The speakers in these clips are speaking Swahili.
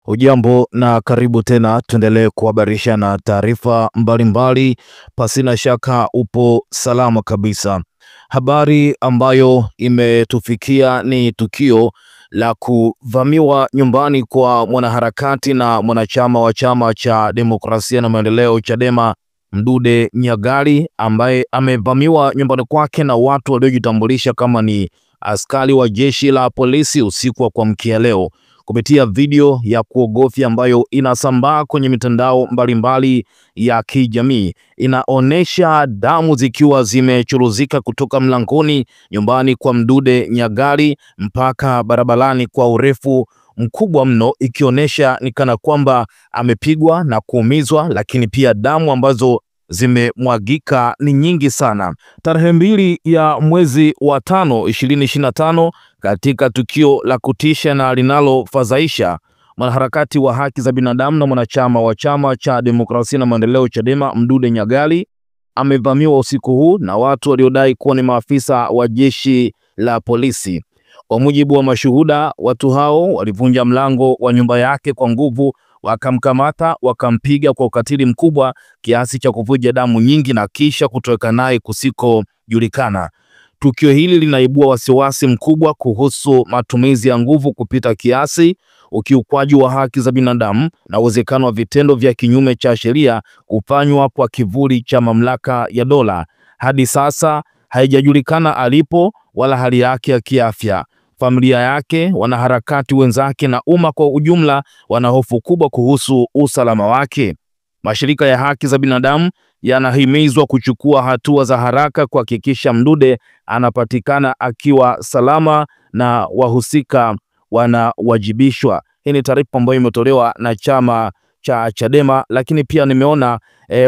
Hujambo na karibu tena, tuendelee kuhabarisha na taarifa mbalimbali. Pasina shaka upo salama kabisa. Habari ambayo imetufikia ni tukio la kuvamiwa nyumbani kwa mwanaharakati na mwanachama wa Chama cha Demokrasia na Maendeleo Chadema, Mdude Nyagali, ambaye amevamiwa nyumbani kwake na watu waliojitambulisha kama ni askari wa jeshi la polisi usiku wa kuamkia leo. Kupitia video ya kuogofya ambayo inasambaa kwenye mitandao mbalimbali ya kijamii, inaonesha damu zikiwa zimechuruzika kutoka mlangoni nyumbani kwa Mdude Nyagali mpaka barabarani kwa urefu mkubwa mno, ikionyesha ni kana kwamba amepigwa na kuumizwa, lakini pia damu ambazo zimemwagika ni nyingi sana. Tarehe 2 ya mwezi wa 5 2025, katika tukio la kutisha na linalofadhaisha, mwanaharakati wa haki za binadamu na mwanachama wa Chama cha Demokrasia na Maendeleo Chadema, Mdude Nyagali amevamiwa usiku huu na watu waliodai kuwa ni maafisa wa jeshi la polisi. Kwa mujibu wa mashuhuda, watu hao walivunja mlango wa nyumba yake kwa nguvu, wakamkamata, wakampiga kwa ukatili mkubwa kiasi cha kuvuja damu nyingi na kisha kutoweka naye kusikojulikana. Tukio hili linaibua wasiwasi mkubwa kuhusu matumizi ya nguvu kupita kiasi, ukiukwaji wa haki za binadamu na uwezekano wa vitendo vya kinyume cha sheria kufanywa kwa kivuli cha mamlaka ya dola. Hadi sasa haijajulikana alipo wala hali yake ya kiafya. Familia yake, wanaharakati wenzake na umma kwa ujumla wana hofu kubwa kuhusu usalama wake. Mashirika ya haki za binadamu yanahimizwa kuchukua hatua za haraka kuhakikisha Mdude anapatikana akiwa salama na wahusika wanawajibishwa. Hii ni taarifa ambayo imetolewa na chama cha Chadema, lakini pia nimeona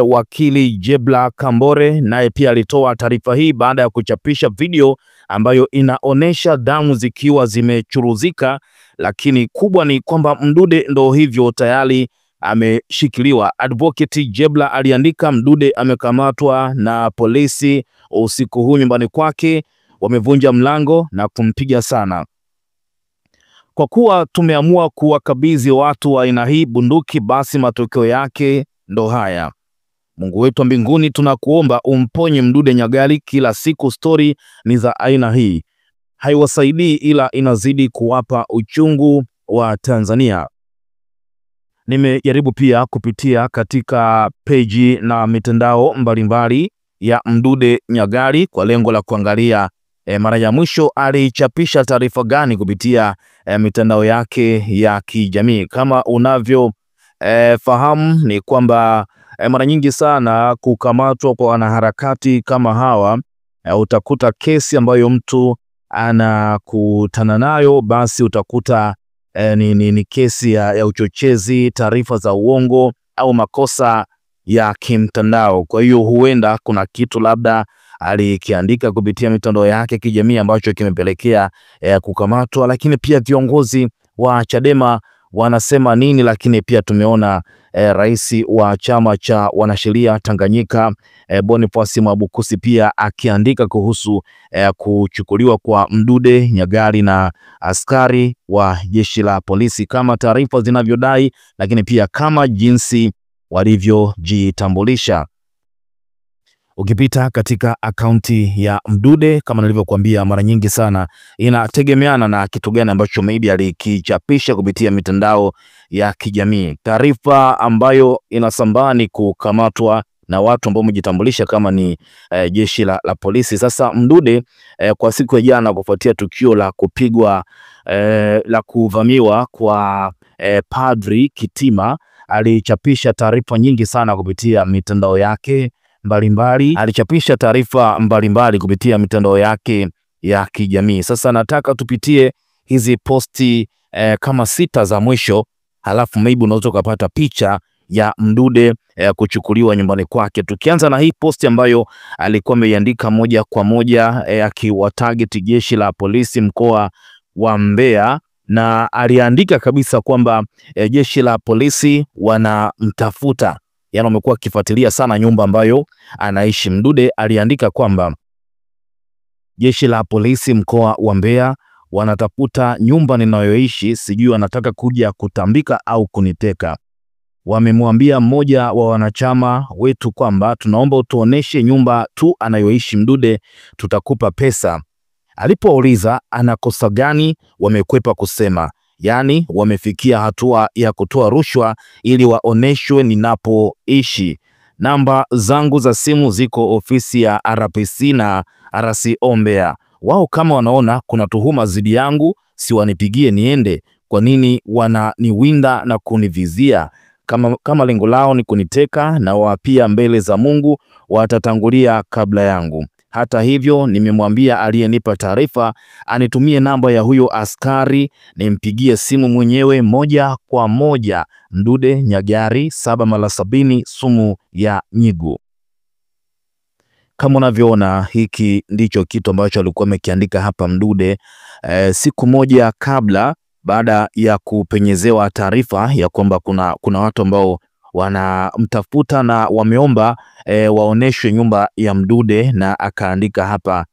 wakili Jebla Kambore naye pia alitoa taarifa hii baada ya kuchapisha video ambayo inaonesha damu zikiwa zimechuruzika, lakini kubwa ni kwamba Mdude ndo hivyo tayari ameshikiliwa. Advocate Jebla aliandika, Mdude amekamatwa na polisi usiku huu nyumbani kwake, wamevunja mlango na kumpiga sana. Kwa kuwa tumeamua kuwakabidhi watu wa aina hii bunduki, basi matokeo yake ndo haya. Mungu wetu wa mbinguni, tunakuomba umponye Mdude Nyagali. Kila siku story ni za aina hii, haiwasaidii ila inazidi kuwapa uchungu wa Tanzania. Nimejaribu pia kupitia katika peji na mitandao mbalimbali ya Mdude Nyagali kwa lengo la kuangalia mara ya mwisho alichapisha taarifa gani kupitia mitandao yake ya kijamii. Kama unavyo fahamu ni kwamba mara nyingi sana kukamatwa kwa wanaharakati kama hawa, utakuta kesi ambayo mtu anakutana nayo, basi utakuta ni kesi ya uchochezi, taarifa za uongo au makosa ya kimtandao. Kwa hiyo huenda kuna kitu labda alikiandika kupitia mitandao yake kijamii ambacho kimepelekea kukamatwa. Lakini pia viongozi wa Chadema wanasema nini? Lakini pia tumeona rais wa chama cha wanasheria Tanganyika Boniface Mwabukusi pia akiandika kuhusu kuchukuliwa kwa Mdude Nyagali na askari wa jeshi la polisi kama taarifa zinavyodai, lakini pia kama jinsi walivyojitambulisha. Ukipita katika akaunti ya Mdude, kama nilivyokuambia, mara nyingi sana inategemeana na kitu gani ambacho maybe alikichapisha kupitia mitandao ya kijamii. Taarifa ambayo inasambaa ni kukamatwa na watu ambao wamejitambulisha kama ni jeshi la polisi. Sasa Mdude kwa siku ya jana, kufuatia tukio la kupigwa la kuvamiwa kwa Padri Kitima, alichapisha taarifa nyingi sana kupitia mitandao yake mbalimbali. Alichapisha taarifa mbalimbali kupitia mitandao yake ya kijamii. Sasa nataka tupitie hizi posti kama 6 za mwisho, halafu maybe unaweza kupata picha ya Mdude kuchukuliwa nyumbani kwake. Tukianza na hii posti ambayo alikuwa ameiandika moja kwa moja akiwatarget jeshi la polisi mkoa wa Mbeya, na aliandika kabisa kwamba jeshi la polisi wanamtafuta. Yaani wamekuwa kifuatilia sana nyumba ambayo anaishi Mdude. Aliandika kwamba jeshi la polisi mkoa wa Mbeya wanatafuta nyumba ninayoishi, sijui wanataka kuja kutambika au kuniteka. Wamemwambia mmoja wa wanachama wetu kwamba tunaomba utuoneshe nyumba tu anayoishi Mdude, tutakupa pesa. Alipouliza anakosa gani, wamekwepa kusema. Yaani wamefikia hatua ya kutoa rushwa ili waoneshwe ninapoishi. Namba zangu za simu ziko ofisi ya RPC na RCO Mbeya. Wao kama wanaona kuna tuhuma zidi yangu, si wanipigie niende? Kwa nini wananiwinda na kunivizia? Kama lengo lao ni kuniteka, na wapia mbele za Mungu watatangulia kabla yangu. Hata hivyo, nimemwambia aliyenipa taarifa anitumie namba ya huyo askari nimpigie simu mwenyewe moja kwa moja. Mdude Nyagari 7/70 sumu ya nyigu. Kama unavyoona, hiki ndicho kitu ambacho alikuwa amekiandika hapa Mdude siku moja kabla, baada ya kupenyezewa taarifa ya kwamba kuna watu ambao wanamtafuta na wameomba waoneshwe nyumba ya Mdude, na akaandika hapa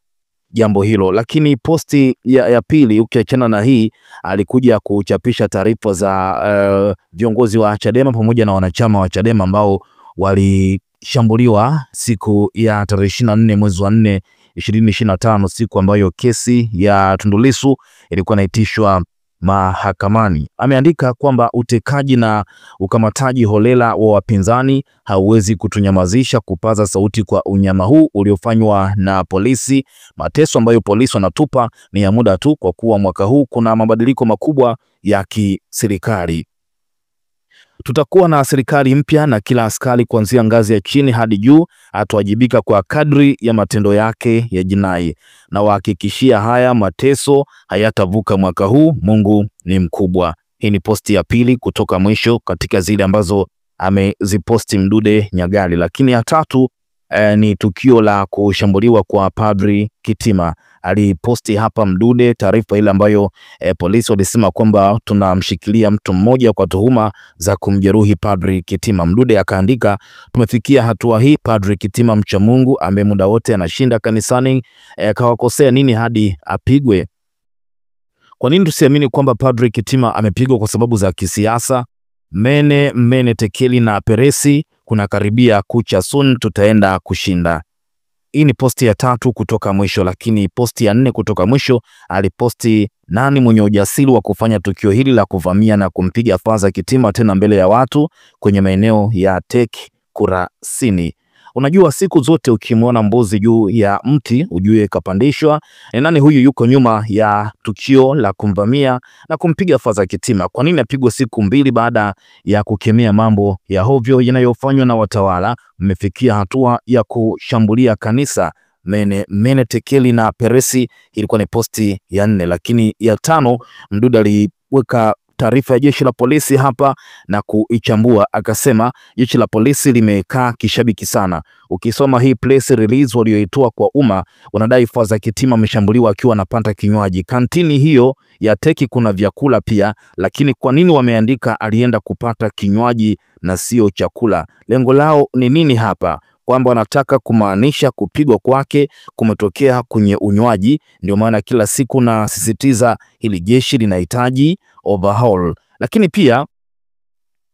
jambo hilo. Lakini posti ya pili, ukiachana na hii, alikuja kuchapisha taarifa za viongozi wa Chadema pamoja na wanachama wa Chadema ambao walishambuliwa siku ya tarehe 24 mwezi wa 4 2025, siku ambayo kesi ya Tundu Lissu ilikuwa inaitishwa mahakamani. Ameandika kwamba utekaji na ukamataji holela wa wapinzani hauwezi kutunyamazisha kupaza sauti kwa unyama huu uliofanywa na polisi. Mateso ambayo polisi wanatupa ni ya muda tu, kwa kuwa mwaka huu kuna mabadiliko makubwa ya kiserikali. Tutakuwa na serikali mpya na kila askari kuanzia ngazi ya chini hadi juu atawajibika kwa kadri ya matendo yake ya jinai. Na wahakikishia haya mateso hayatavuka mwaka huu. Mungu ni mkubwa. Hii ni posti ya pili kutoka mwisho katika zile ambazo ameziposti Mdude Nyagali. Lakini ya tatu ni tukio la kushambuliwa kwa Padri Kitima. Aliposti hapa Mdude taarifa ile ambayo polisi walisema kwamba tunamshikilia mtu mmoja kwa tuhuma za kumjeruhi Padri Kitima. Mdude akaandika, tumefikia hatua hii, Padri Kitima mcha Mungu ambaye muda wote anashinda kanisani, kawakosea nini hadi apigwe? Kwa nini tusiamini kwamba Padri Kitima amepigwa kwa sababu za kisiasa? Mene Tekeli na Peresi kuna karibia kucha, soon tutaenda kushinda. Hii ni posti ya tatu kutoka mwisho. Lakini posti ya 4 kutoka mwisho aliposti nani mwenye ujasiri wa kufanya tukio hili la kuvamia na kumpiga Padri Kitima tena mbele ya watu kwenye maeneo ya TEC Kurasini. Unajua, siku zote ukimwona mbuzi juu ya mti ujue kapandishwa. Nani huyu yuko nyuma ya tukio la kumvamia na kumpiga Padri Kitima? Kwa nini apigwe siku 2 baada ya kukemea mambo ya hovyo yanayofanywa na watawala? Mmefikia hatua ya kushambulia kanisa. Mene Tekeli na Peresi. Ilikuwa ni posti ya 4. Lakini ya 5, Mdude aliweka taarifa ya jeshi la polisi hapa na kuichambua, akasema jeshi la polisi limekaa kishabiki sana. Ukisoma hii press release walioitoa kwa umma, wanadai Padri Kitima ameshambuliwa akiwa anapata kinywaji. Kantini hiyo ya TEC kuna vyakula pia, lakini kwa nini wameandika alienda kupata kinywaji na sio chakula? Lengo lao ni nini hapa? Kwamba wanataka kumaanisha kupigwa kwake kumetokea kwenye unywaji. Ndio maana kila siku na sisitiza hili jeshi linahitaji overhaul. Lakini pia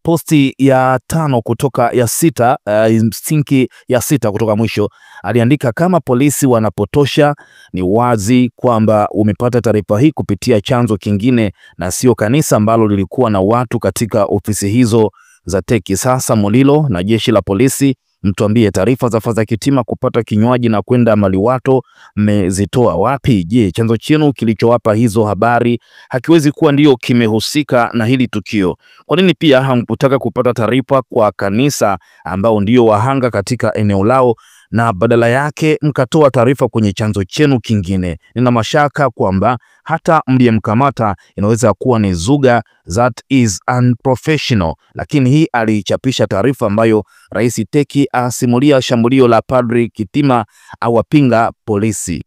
posti ya 5 kutoka ya 6, sinki ya 6 kutoka mwisho, aliandika kama polisi wanapotosha, ni wazi kwamba umepata taarifa hii kupitia chanzo kingine na sio kanisa ambalo lilikuwa na watu katika ofisi hizo za TEC. Sasa Mulilo na jeshi la polisi, mtuambie taarifa za Padri Kitima kupata kinywaji na kwenda Maliwato mmezitoa wapi? Je, chanzo chenu kilichowapa hizo habari hakiwezi kuwa ndio kimehusika na hili tukio? Kwa nini pia hamkutaka kupata taarifa kwa kanisa ambao ndio wahanga katika eneo lao, na badala yake mkatoa taarifa kwenye chanzo chenu kingine? Nina mashaka kwamba hata mliyemkamata inaweza kuwa ni Zuga, that is unprofessional. Lakini hii alichapisha taarifa ambayo Rais TEC asimulia shambulio la Padri Kitima, awapinga polisi.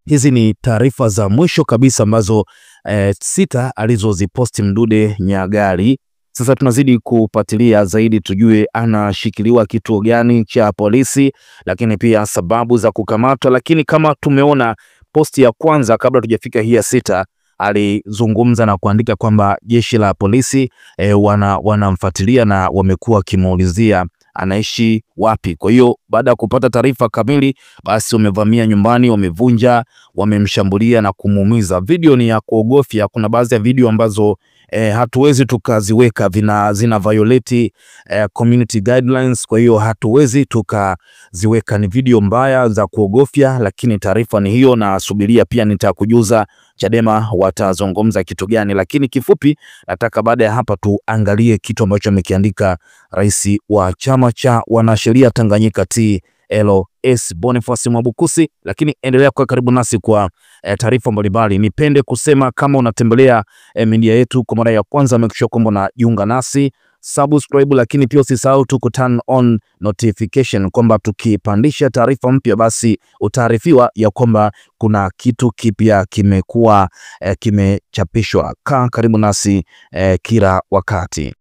Hizi ni taarifa za mwisho kabisa ambazo 6 alizoziposti Mdude Nyagali. Sasa tunazidi kupatilia zaidi tujue anashikiliwa kituo gani cha polisi, lakini pia sababu za kukamatwa. Lakini kama tumeona posti ya kwanza kabla tujafika hii ya 6 alizungumza na kuandika kwamba jeshi la polisi wanamfuatilia na wamekuwa wakimuulizia anaishi wapi. Kwa hiyo baada ya kupata taarifa kamili, basi wamevamia nyumbani, wamevunja, wamemshambulia na kumuumiza. Video ni ya kuogofya. Kuna baadhi ya video ambazo hatuwezi tukaziweka, zina violate community guidelines, kwa hiyo hatuwezi tukaziweka. Ni video mbaya za kuogofya, lakini taarifa ni hiyo, na subiria pia nitakujuza Chadema watazungumza kitu gani. Lakini kifupi, nataka baada ya hapa tuangalie kitu ambacho amekiandika rais wa chama cha wanasheria Tanganyika TLS Boniface Mwabukusi. Lakini endelea kwa karibu nasi kwa taarifa mbalimbali. Nipende kusema kama unatembelea media yetu kwa mara ya kwanza, make sure kwamba unajiunga nasi, subscribe, lakini pia usisahau tu turn on notification kwamba tukipandisha taarifa mpya basi utaarifiwa ya kwamba kuna kitu kipya kimekuwa kimechapishwa. Kaa karibu nasi kila wakati.